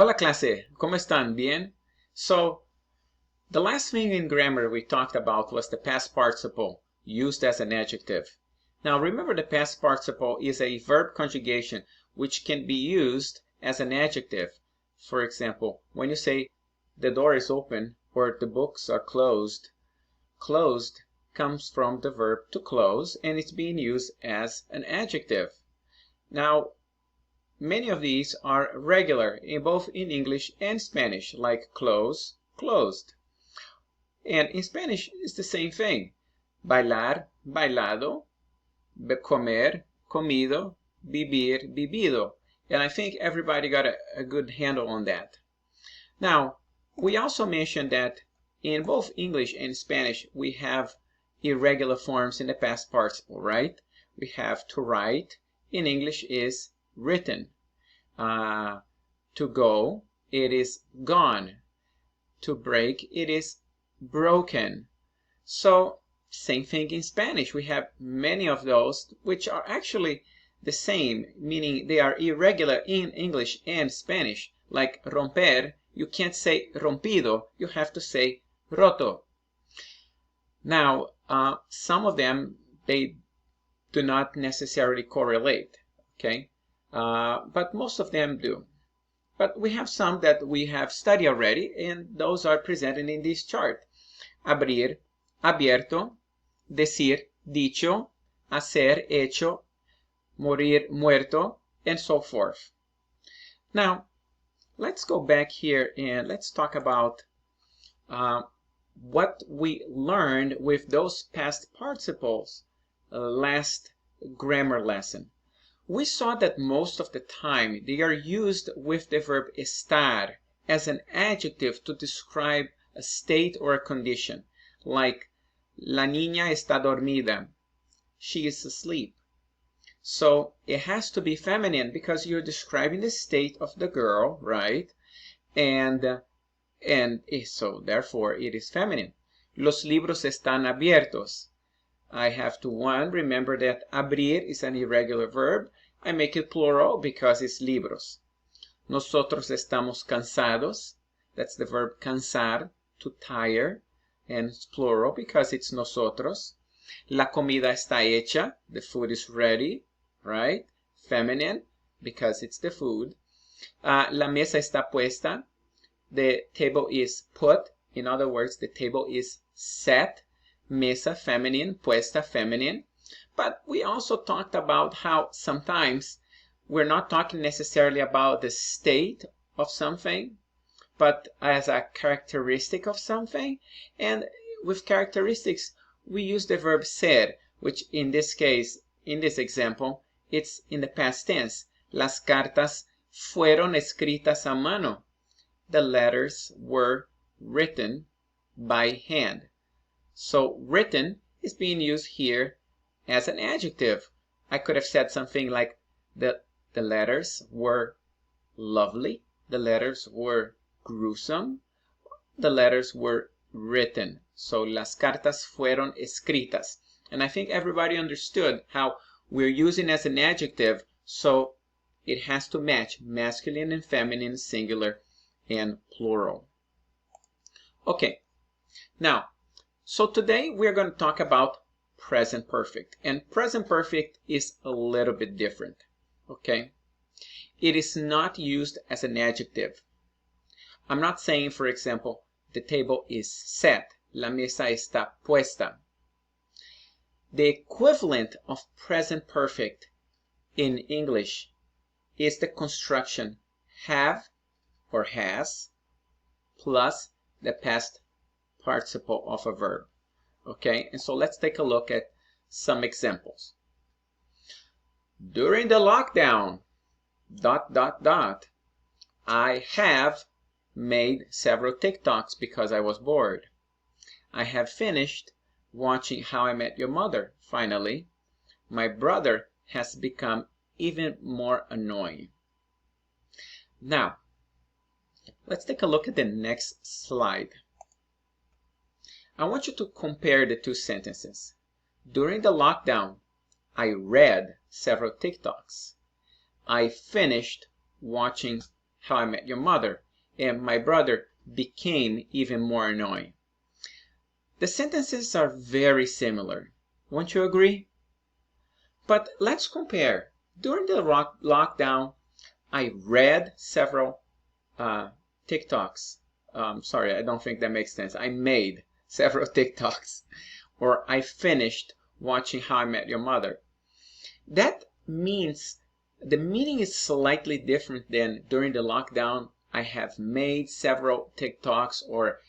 Hola clase, ¿cómo están? Bien? So, the last thing in grammar we talked about was the past participle used as an adjective. Now remember, the past participle is a verb conjugation which can be used as an adjective. For example, when you say the door is open or the books are closed, closed comes from the verb to close and it's being used as an adjective. Now, many of these are regular in both in English and Spanish, like close, closed. And in Spanish, it's the same thing. Bailar, bailado. Comer, comido. Vivir, vivido. And I think everybody got a good handle on that. Now, we also mentioned that in both English and Spanish, we have irregular forms in the past participle, right? We have to write. In English is written. To go, it is gone. To break, it is broken. So, same thing in Spanish. We have many of those which are actually the same, meaning they are irregular in English and Spanish. Like romper, you can't say rompido, you have to say roto. Now, some of them, they do not necessarily correlate, okay? But most of them do. But we have some that we have studied already, and those are presented in this chart. Abrir, abierto, decir, dicho, hacer, hecho, morir, muerto, and so forth. Now, let's go back here and let's talk about what we learned with those past participles last grammar lesson. We saw that most of the time they are used with the verb estar as an adjective to describe a state or a condition, like la niña está dormida, she is asleep. So it has to be feminine because you're describing the state of the girl, right? And so therefore it is feminine. Los libros están abiertos. I have to, one, remember that abrir is an irregular verb. I make it plural because it's libros. Nosotros estamos cansados. That's the verb cansar, to tire. And it's plural because it's nosotros. La comida está hecha. The food is ready, right? Feminine because it's the food. La mesa está puesta. The table is put. In other words, the table is set. Mesa, feminine, puesta, feminine. But we also talked about how sometimes we're not talking necessarily about the state of something, but as a characteristic of something. And with characteristics, we use the verb ser, which in this case, in this example, it's in the past tense. Las cartas fueron escritas a mano. The letters were written by hand. So written is being used here as an adjective. I could have said something like the letters were lovely, the letters were gruesome, the letters were written. So las cartas fueron escritas. And I think everybody understood how we're using as an adjective, so it has to match masculine and feminine, singular and plural. Okay, now, so today we're going to talk about present perfect. And present perfect is a little bit different, okay? It is not used as an adjective. I'm not saying, for example, the table is set. La mesa está puesta. The equivalent of present perfect in English is the construction have or has plus the past participle of a verb. Okay, and so let's take a look at some examples. During the lockdown, ... I have made several TikToks because I was bored. I have finished watching How I Met Your Mother, finally. My brother has become even more annoying. Now, let's take a look at the next slide. I want you to compare the two sentences. During the lockdown, I read several TikToks. I finished watching How I Met Your Mother, and my brother became even more annoying. The sentences are very similar. Won't you agree? But let's compare. During the lockdown, I read several TikToks. Sorry, I don't think that makes sense. I made several TikToks, or I finished watching How I Met Your Mother. That means the meaning is slightly different than during the lockdown. I have made several TikToks, or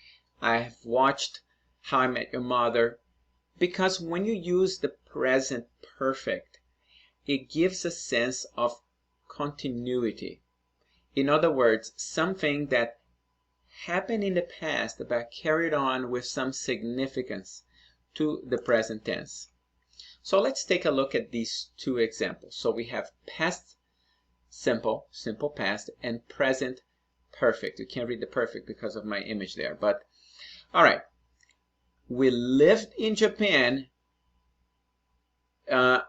I have watched How I Met Your Mother, because when you use the present perfect, it gives a sense of continuity. In other words, something that happened in the past but carried on with some significance to the present tense. So let's take a look at these two examples. So we have past simple, simple past, and present perfect. You can't read the perfect because of my image there, but all right. We lived in Japan from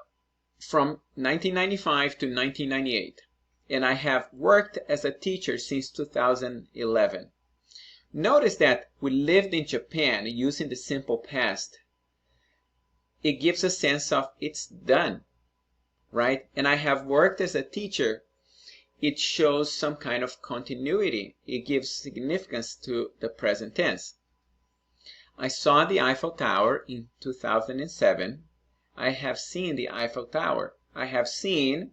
1995 to 1998, and I have worked as a teacher since 2011. Notice that we lived in Japan using the simple past. It gives a sense of it's done, right? And I have worked as a teacher. It shows some kind of continuity. It gives significance to the present tense. I saw the Eiffel Tower in 2007. I have seen the Eiffel Tower. I have seen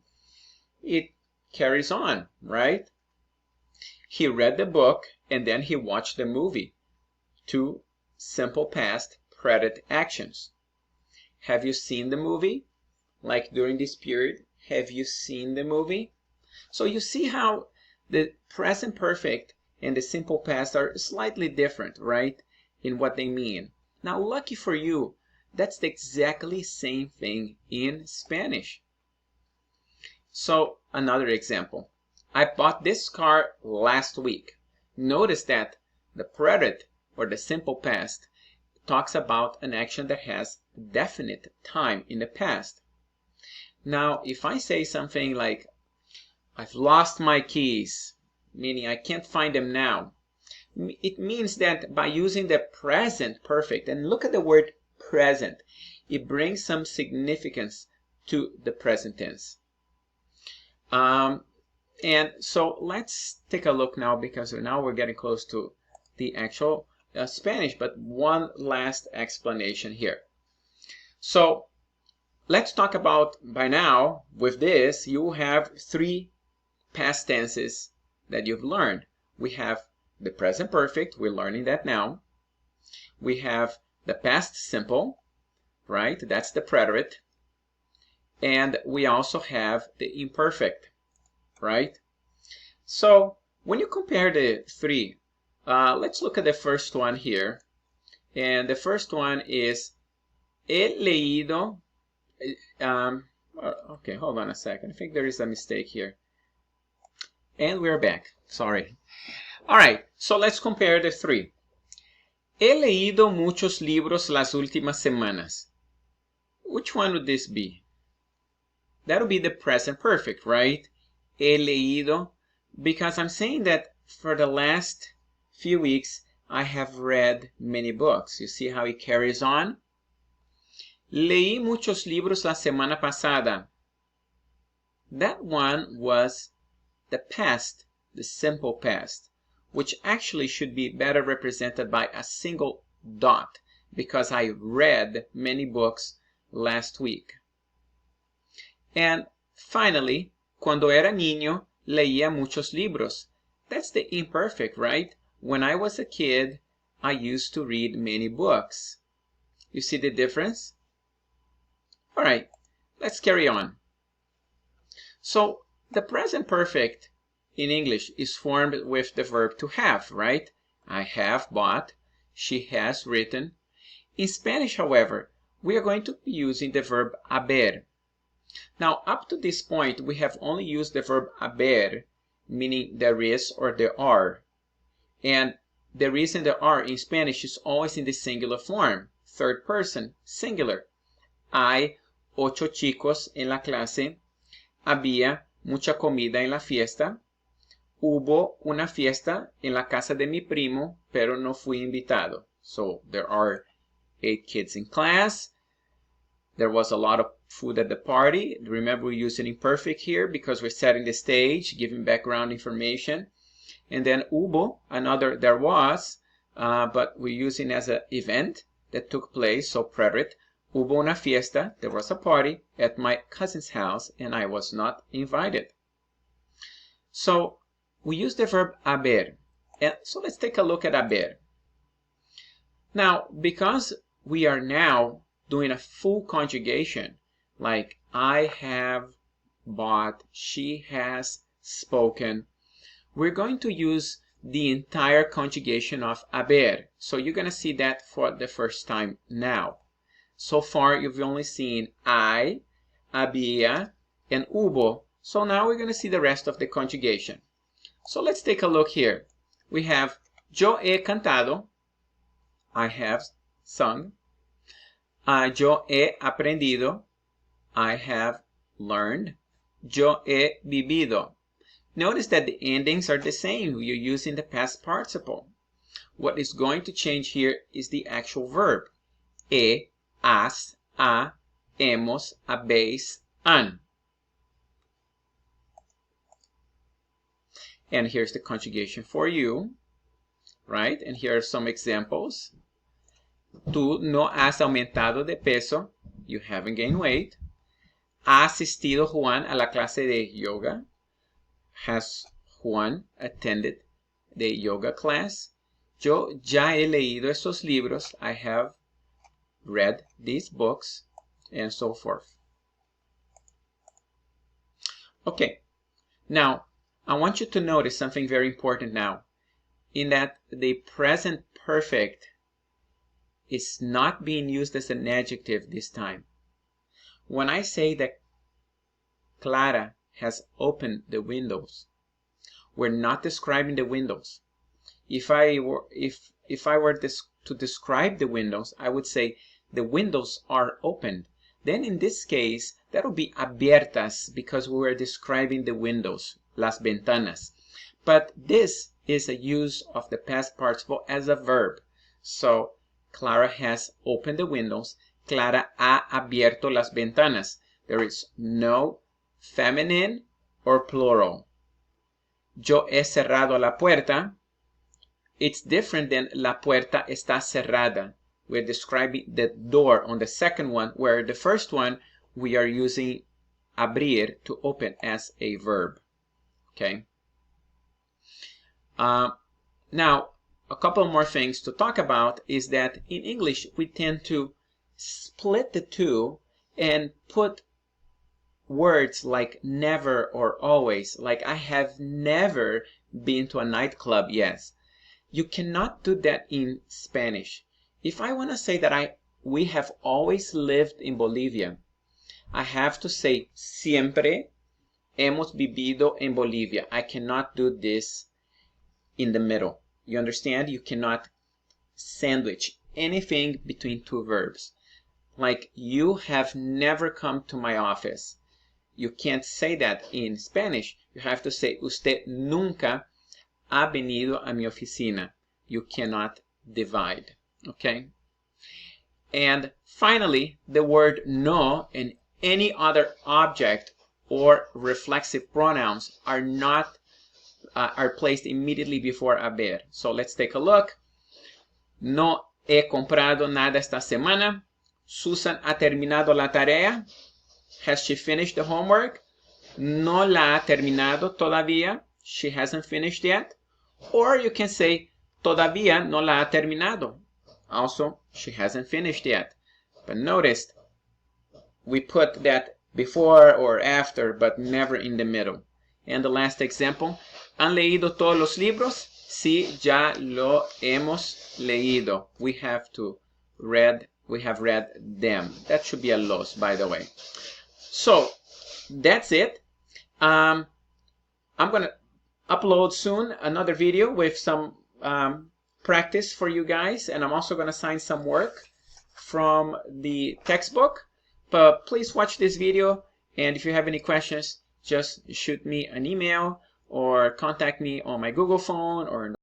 it carries on, right? He read the book and then he watched the movie. Two simple past predicate actions. Have you seen the movie? Like during this period, have you seen the movie? So you see how the present perfect and the simple past are slightly different, right? In what they mean. Now, lucky for you, that's the exactly same thing in Spanish. So, another example. I bought this car last week. Notice that the predicate, or the simple past, talks about an action that has definite time in the past. Now, if I say something like, I've lost my keys, meaning I can't find them now, it means that by using the present perfect, and look at the word present, it brings some significance to the present tense. And so let's take a look now, because now we're getting close to the actual Spanish, but one last explanation here. So let's talk about, by now, with this, you have three past tenses that you've learned. We have the present perfect, we're learning that now. We have the past simple, right? That's the predicate. And we also have the imperfect, right? So when you compare the three, let's look at the first one here. And the first one is he leído. Okay, hold on a second. I think there is a mistake here. And we're back. Sorry. All right, so let's compare the three. He leído muchos libros las últimas semanas. Which one would this be? That would be the present perfect, right? He leído, because I'm saying that for the last few weeks, I have read many books. You see how it carries on? Leí muchos libros la semana pasada. That one was the past, the simple past, which actually should be better represented by a single dot, because I read many books last week. And finally, cuando era niño, leía muchos libros. That's the imperfect, right? When I was a kid, I used to read many books. You see the difference? All right, let's carry on. So the present perfect in English is formed with the verb to have, right? I have bought, she has written. In Spanish, however, we are going to be using the verb haber. Now, up to this point, we have only used the verb haber, meaning there is or there are. And there is and there are in Spanish is always in the singular form, third person, singular. Hay 8 chicos en la clase. Había mucha comida en la fiesta. hubo una fiesta en la casa de mi primo, pero no fui invitado. So there are 8 kids in class. There was a lot of food at the party. Remember, we're using imperfect here because we're setting the stage, giving background information. And then hubo, another there was, but we're using as an event that took place, so preterite. Hubo una fiesta, there was a party at my cousin's house, and I was not invited. So we use the verb haber. And so let's take a look at haber. Now, because we are now doing a full conjugation, like I have bought, she has spoken, we're going to use the entire conjugation of haber. So you're going to see that for the first time now. So far, you've only seen I, había, and hubo. So now we're going to see the rest of the conjugation. So let's take a look here. We have yo he cantado, I have sung. Yo he aprendido, I have learned. Yo he vivido. Notice that the endings are the same. You're using the past participle. What is going to change here is the actual verb. He, has, ha, hemos, habéis, han. And here's the conjugation for you, right? And here are some examples. Tú no has aumentado de peso. You haven't gained weight. Ha asistido Juan a la clase de yoga. Has Juan attended the yoga class? Yo ya he leído esos libros. I have read these books, and so forth. Okay, now I want you to notice something very important now, in that the present perfect is not being used as an adjective this time. When I say that Clara has opened the windows, we're not describing the windows. If I were to describe the windows, I would say the windows are opened. Then in this case, that would be abiertas because we were describing the windows, las ventanas. But this is a use of the past participle as a verb. So Clara has opened the windows. Clara ha abierto las ventanas. There is no feminine or plural. Yo he cerrado la puerta. It's different than la puerta está cerrada. We're describing the door on the second one, where the first one we are using abrir to open as a verb. Okay. Now, a couple more things to talk about is that in English we tend to split the two and put words like never or always, like I have never been to a nightclub. Yes, you cannot do that in Spanish. If I want to say that we have always lived in Bolivia, I have to say siempre hemos vivido en Bolivia. I cannot do this in the middle. You understand? You cannot sandwich anything between two verbs. Like, you have never come to my office. You can't say that in Spanish. You have to say usted nunca ha venido a mi oficina. You cannot divide. Okay? And finally, the word no and any other object or reflexive pronouns are placed immediately before haber. So let's take a look. No he comprado nada esta semana. Susan ha terminado la tarea. Has she finished the homework? No la ha terminado todavía. She hasn't finished yet. Or you can say todavía no la ha terminado. Also, she hasn't finished yet. But notice, we put that before or after, but never in the middle. And the last example, ¿han leído todos los libros? Sí, ya lo hemos leído. We have read them. That should be a los, by the way. So, that's it. I'm going to upload soon another video with some practice for you guys, and I'm also going to assign some work from the textbook. But please watch this video, and if you have any questions, just shoot me an email or contact me on my Google phone or